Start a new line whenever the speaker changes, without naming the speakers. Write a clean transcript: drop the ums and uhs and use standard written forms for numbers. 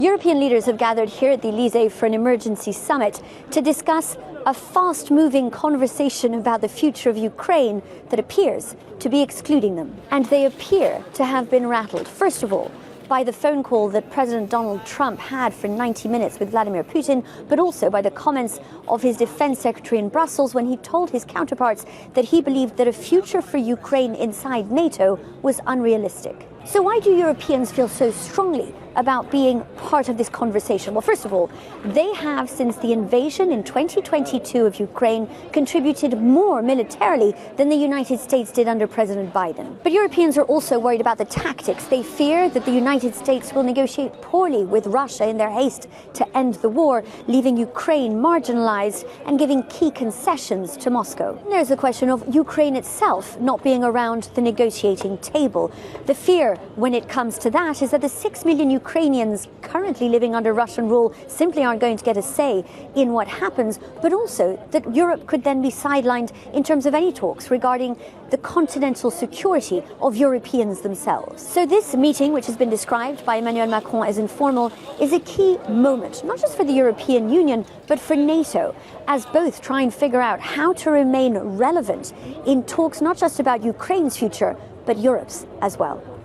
European leaders have gathered here at the Elysee for an emergency summit to discuss a fast-moving conversation about the future of Ukraine that appears to be excluding them. And they appear to have been rattled, first of all, by the phone call that President Donald Trump had for 90 minutes with Vladimir Putin, but also by the comments of his defense secretary in Brussels when he told his counterparts that he believed that a future for Ukraine inside NATO was unrealistic. So why do Europeans feel so strongly about being part of this conversation? Well, first of all, they have, since the invasion in 2022 of Ukraine, contributed more militarily than the United States did under President Biden. But Europeans are also worried about the tactics. They fear that the United States will negotiate poorly with Russia in their haste to end the war, leaving Ukraine marginalized and giving key concessions to Moscow. And there's the question of Ukraine itself not being around the negotiating table. The fear when it comes to that is that the 6 million Ukrainians currently living under Russian rule simply aren't going to get a say in what happens, but also that Europe could then be sidelined in terms of any talks regarding the continental security of Europeans themselves. So this meeting, which has been described by Emmanuel Macron as informal, is a key moment, not just for the European Union, but for NATO, as both try and figure out how to remain relevant in talks not just about Ukraine's future, but Europe's as well.